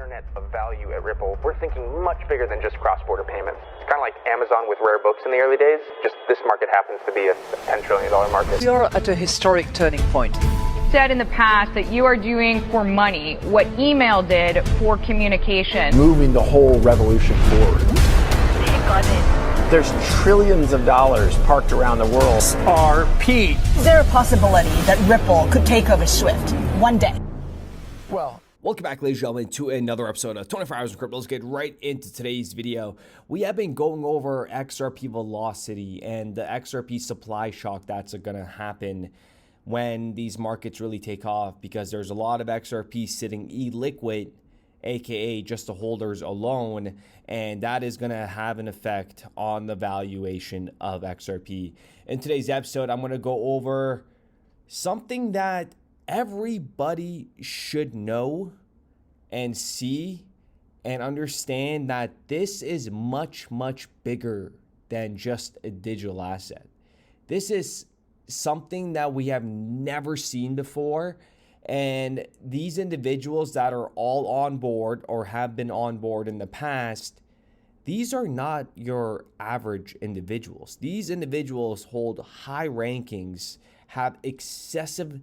internet of value at Ripple, we're thinking much bigger than just cross-border payments. It's kind of like Amazon with rare books in the early days, just this market happens to be a $10 trillion market. We are at a historic turning point. Said in the past that you are doing for money what email did for communication. Moving the whole revolution forward. Take on it. There's trillions of dollars parked around the world. XRP. Is there a possibility that Ripple could take over Swift one day? Well, welcome back, ladies and gentlemen, to another episode of 24 Hours in Crypto. Let's get right into today's video. We have been going over XRP velocity and the XRP supply shock that's going to happen when these markets really take off, because there's a lot of XRP sitting illiquid, aka just the holders alone, and that is going to have an effect on the valuation of XRP. In today's episode, I'm going to go over something that everybody should know and see and understand, that this is much bigger than just a digital asset. This is something that we have never seen before, and these individuals that are all on board or have been on board in the past, these are not your average individuals. These individuals hold high rankings, have excessive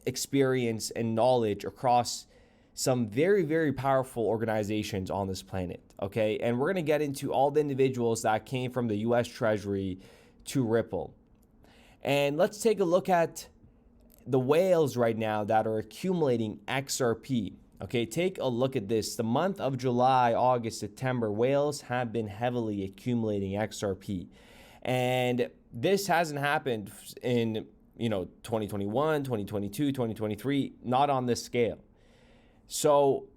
experience and knowledge across some very powerful organizations on this planet, okay? And we're going to get into all the individuals that came from the US Treasury to Ripple. And let's take a look at the whales right now that are accumulating XRP. Okay, take a look at this. The month of July, August, September, whales have been heavily accumulating XRP. And this hasn't happened in 2021, 2022, 2023, not on this scale. So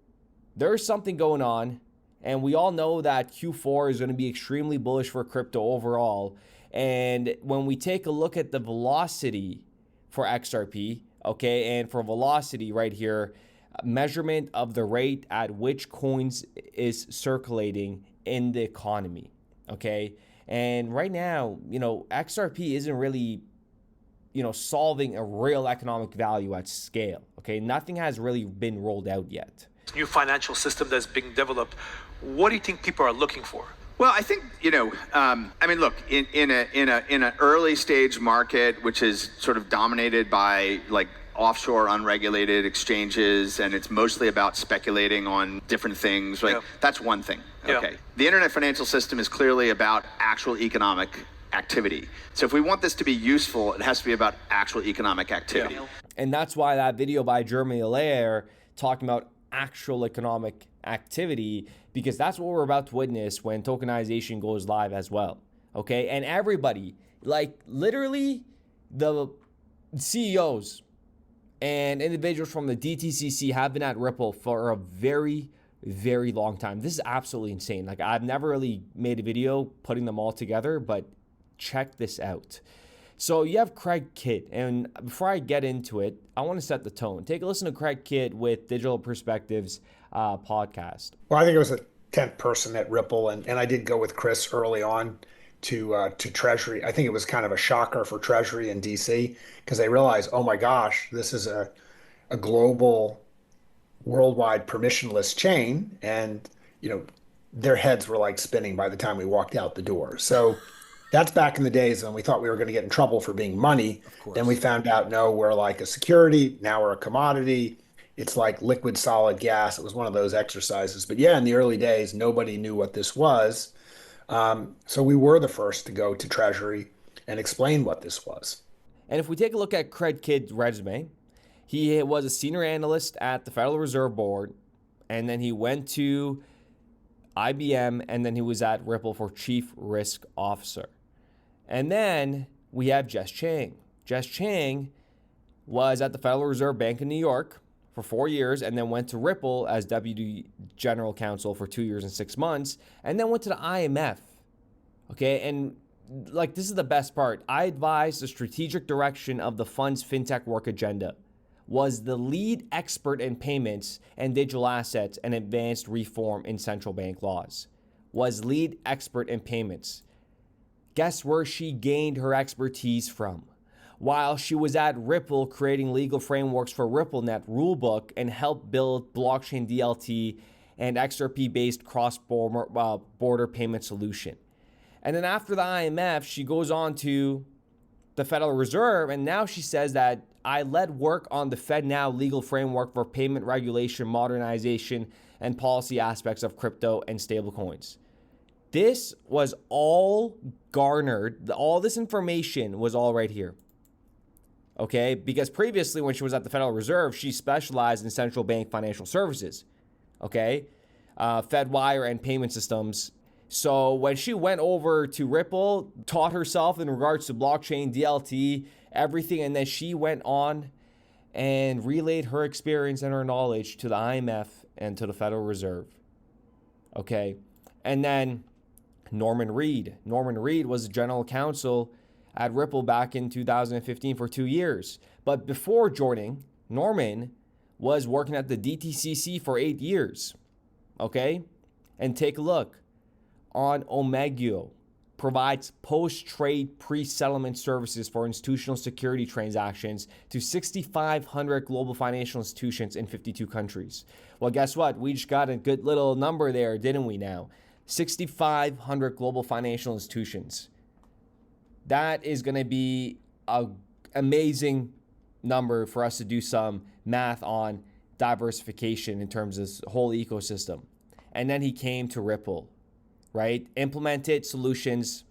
there's something going on, and we all know that Q4 is going to be extremely bullish for crypto overall. And when we take a look at the velocity for XRP, okay, and for velocity right here, measurement of the rate at which coins is circulating in the economy, okay? And right now, XRP isn't really solving a real economic value at scale, okay? Nothing has really been rolled out yet. New financial system that's being developed. What do you think people are looking for? Well, I think, look, in an early stage market, which is sort of dominated by like offshore unregulated exchanges, and it's mostly about speculating on different things, right? Yeah. That's one thing. Okay. Yeah. The internet financial system is clearly about actual economic activity. So if we want this to be useful, it has to be about actual economic activity. Yeah. And that's why that video by Jeremy Allaire talking about actual economic activity, because that's what we're about to witness when tokenization goes live as well. Okay. And everybody, like literally the CEOs and individuals from the DTCC have been at Ripple for a very long time. This is absolutely insane. Like, I've never really made a video putting them all together, but check this out. So you have Craig Kidd, and before I get into it, I want to set the tone. Take a listen to Craig Kidd with Digital Perspectives podcast. Well, I think it was the 10th person at Ripple, and I did go with Chris early on to Treasury. I think it was kind of a shocker for Treasury in DC, because they realized, oh my gosh, this is a global, worldwide permissionless chain, and their heads were like spinning by the time we walked out the door. So that's back in the days when we thought we were going to get in trouble for being money. Then we found out, no, we're like a security. Now we're a commodity. It's like liquid solid gas. It was one of those exercises. But yeah, in the early days, nobody knew what this was. So we were the first to go to Treasury and explain what this was. And if we take a look at Craig Kidd's resume, he was a senior analyst at the Federal Reserve Board, and then he went to IBM, and then he was at Ripple for Chief Risk Officer. And then we have Jess Chang. Jess Chang was at the Federal Reserve Bank in New York for 4 years, and then went to Ripple as Deputy General Counsel for 2 years and 6 months, and then went to the IMF. Okay, and like, this is the best part. I advised the strategic direction of the fund's fintech work agenda, was the lead expert in payments and digital assets and advanced reform in central bank laws, was lead expert in payments. Guess where she gained her expertise from? While she was at Ripple creating legal frameworks for RippleNet rulebook and helped build blockchain DLT and XRP-based cross-border payment solution. And then after the IMF, she goes on to the Federal Reserve, and now she says that I led work on the FedNow legal framework for payment regulation, modernization, and policy aspects of crypto and stablecoins. This was all garnered, all this information was all right here. Okay, because previously when she was at the Federal Reserve, she specialized in central bank financial services. Okay, FedWire and payment systems. So when she went over to Ripple, taught herself in regards to blockchain, DLT, everything, and then she went on and relayed her experience and her knowledge to the IMF and to the Federal Reserve. Okay, and then Norman Reed. Norman Reed was the general counsel at Ripple back in 2015 for 2 years. But before joining, Norman was working at the DTCC for 8 years. Okay, and take a look. On Omegio, provides post-trade pre-settlement services for institutional security transactions to 6,500 global financial institutions in 52 countries. Well, guess what? We just got a good little number there, didn't we now? 6,500 global financial institutions. That is going to be an amazing number for us to do some math on diversification in terms of the whole ecosystem. And then he came to Ripple. Right? Implemented solutions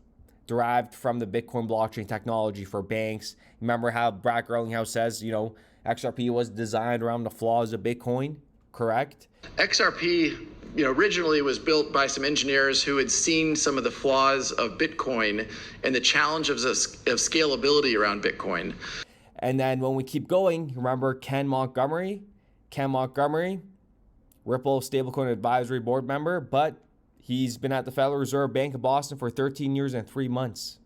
derived from the Bitcoin blockchain technology for banks. Remember how Brad Garlinghouse says, XRP was designed around the flaws of Bitcoin, correct? XRP, originally was built by some engineers who had seen some of the flaws of Bitcoin and the challenges of scalability around Bitcoin. And then when we keep going, remember Ken Montgomery? Ken Montgomery, Ripple Stablecoin Advisory Board member, but he's been at the Federal Reserve Bank of Boston for 13 years and 3 months.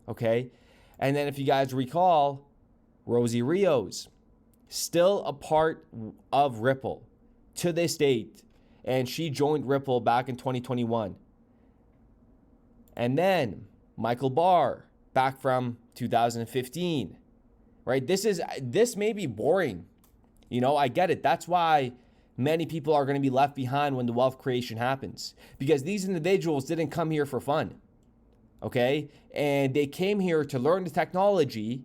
Okay? And then if you guys recall, Rosie Rios, still a part of Ripple to this date. And she joined Ripple back in 2021. And then Michael Barr, back from 2015. Right? This may be boring. I get it. That's why many people are going to be left behind when the wealth creation happens, because these individuals didn't come here for fun, okay? And they came here to learn the technology,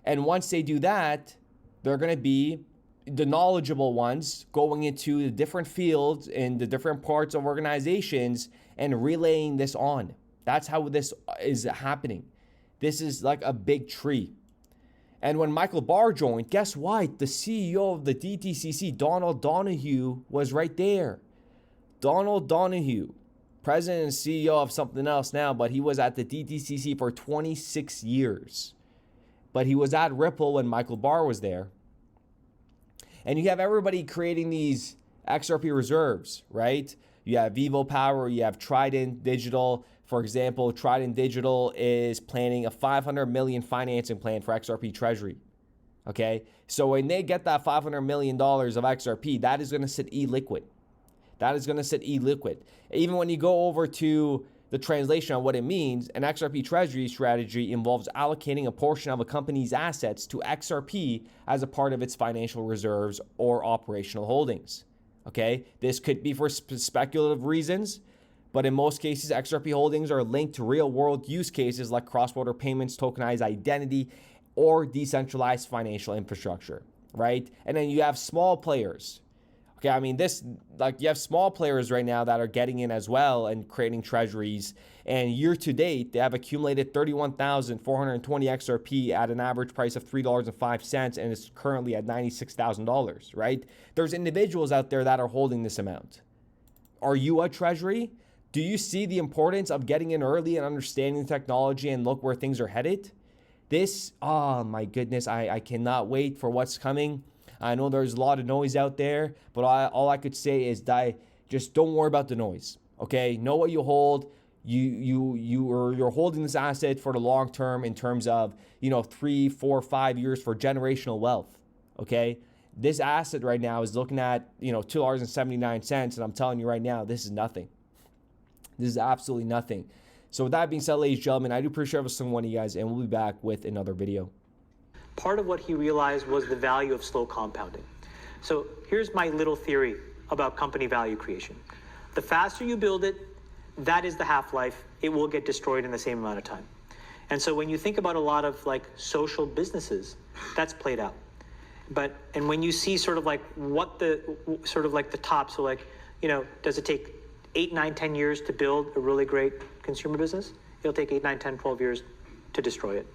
and once they do that, they're going to be the knowledgeable ones going into the different fields in the different parts of organizations and relaying this on. That's how this is happening. This is like a big tree. And when Michael Barr joined, guess what? The CEO of the DTCC, Donald Donahue, was right there. Donald Donahue, president and CEO of something else now, but he was at the DTCC for 26 years. But he was at Ripple when Michael Barr was there. And you have everybody creating these XRP reserves, right? You have Vivo Power, you have Trident Digital. For example, Trident Digital is planning a $500 million financing plan for XRP treasury. Okay, so when they get that $500 million of XRP, that is going to sit illiquid. That is going to sit illiquid. Even when you go over to the translation of what it means, an XRP treasury strategy involves allocating a portion of a company's assets to XRP as a part of its financial reserves or operational holdings. Okay, this could be for speculative reasons, but in most cases, XRP holdings are linked to real-world use cases like cross-border payments, tokenized identity, or decentralized financial infrastructure, right? And then you have small players. Okay, I mean, you have small players right now that are getting in as well and creating treasuries. And year to date, they have accumulated 31,420 XRP at an average price of $3.05, and it's currently at $96,000, right? There's individuals out there that are holding this amount. Are you a treasury? Do you see the importance of getting in early and understanding the technology and look where things are headed? This, oh my goodness, I cannot wait for what's coming. I know there's a lot of noise out there, but all I could say is just don't worry about the noise. Okay, know what you hold. You're holding this asset for the long term in terms of 3, 4, 5 years for generational wealth. Okay, this asset right now is looking at $2.79, and I'm telling you right now, this is nothing. This is absolutely nothing. So with that being said, ladies and gentlemen, I do appreciate every single one of you guys, and we'll be back with another video. Part of what he realized was the value of slow compounding. So here's my little theory. about company value creation. The faster you build it, that is the half-life. It will get destroyed in the same amount of time. And so when you think about a lot of like social businesses, that's played out. And when you see sort of like what the top, so like, you know, does it take 8, 9, 10 years to build a really great consumer business? It'll take 8, 9, 10, 12 years to destroy it.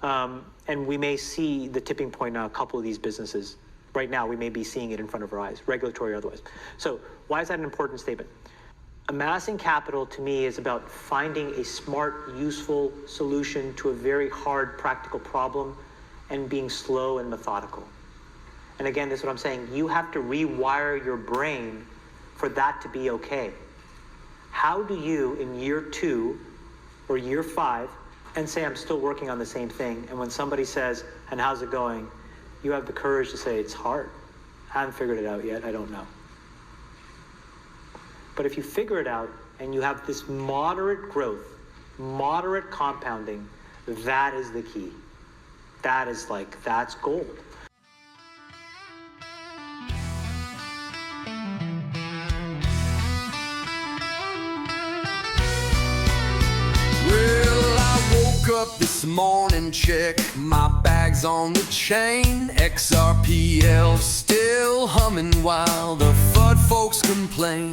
And we may see the tipping point on a couple of these businesses. Right now, we may be seeing it in front of our eyes, regulatory or otherwise. So why is that an important statement? Amassing capital to me is about finding a smart, useful solution to a very hard, practical problem and being slow and methodical. And again, this is what I'm saying. You have to rewire your brain for that to be okay. How do you, in year 2 or year 5, and say, I'm still working on the same thing, and when somebody says, and how's it going, you have the courage to say, it's hard. I haven't figured it out yet, I don't know. But if you figure it out, and you have this moderate growth, moderate compounding, that is the key. That is like, that's gold. Up this morning, check my bags on the chain. XRPL still humming while the FUD folks complain.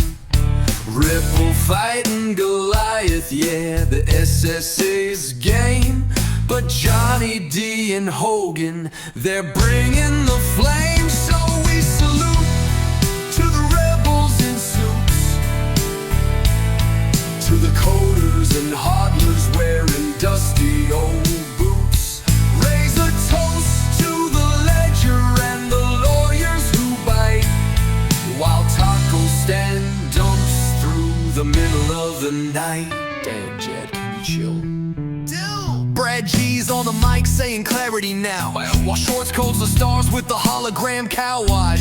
Ripple fighting Goliath, yeah, the SSA's game. But Johnny D and Hogan, they're bringing the flame. So we salute to the rebels in suits, to the coders and hodlers wearing dusty old boots. Raise a toast to the ledger and the lawyers who bite, while taco stand dumps through the middle of the night. Damn, Jed, can you chill? Brad G's on the mic saying clarity now, while Shorts codes the stars with the hologram cow wash.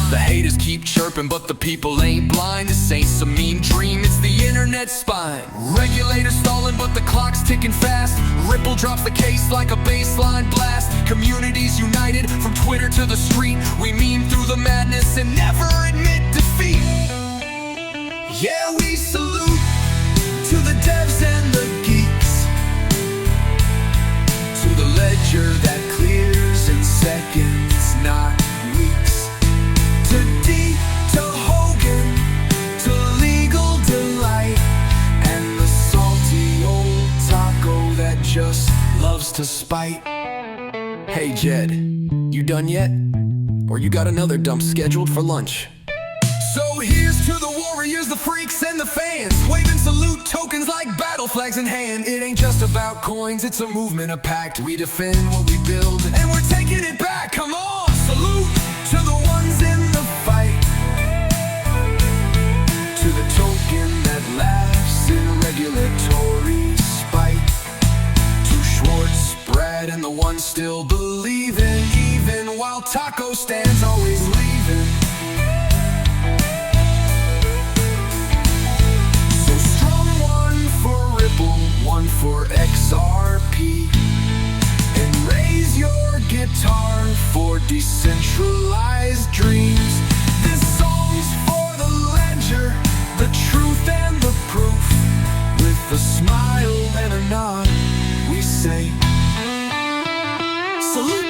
The haters keep chirping, but the people ain't blind. This ain't some mean dream, it's the internet's spine. Regulators stalling, but the clock's ticking fast. Ripple drops the case like a baseline blast. Communities united, from Twitter to the street. We meme through the madness and never admit defeat. Yeah, we salute to the devs and the geeks, to the ledger that clears in seconds, not weeks. To D, to Hogan, to legal delight, and the salty old taco that just loves to spite. Hey Jed, you done yet? Or you got another dump scheduled for lunch? So here's to the warriors, the freaks, and the fans, waving salute tokens like battle flags in hand. It ain't just about coins, it's a movement, a pact. We defend what we build, and we're taking it back. Come on, salute to the ones in the fight, to the token that laughs in regulatory spite, to Schwartz, Brad, and the ones still believing, even while taco stands always leaving. So strong, one for Ripple, one for XRP, and raise your guitar for decentralized dreams. This song's for the ledger, the truth and the proof. With a smile and a nod, we say salute.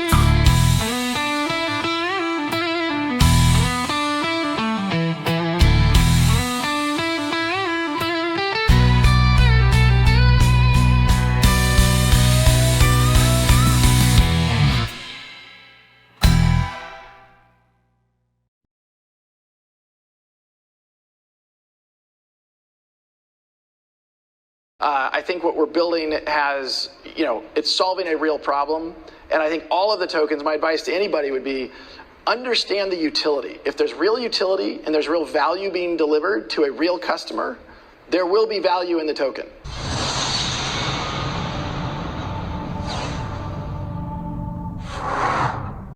I think what we're building has, it's solving a real problem. And I think all of the tokens, my advice to anybody would be, understand the utility. If there's real utility and there's real value being delivered to a real customer, there will be value in the token.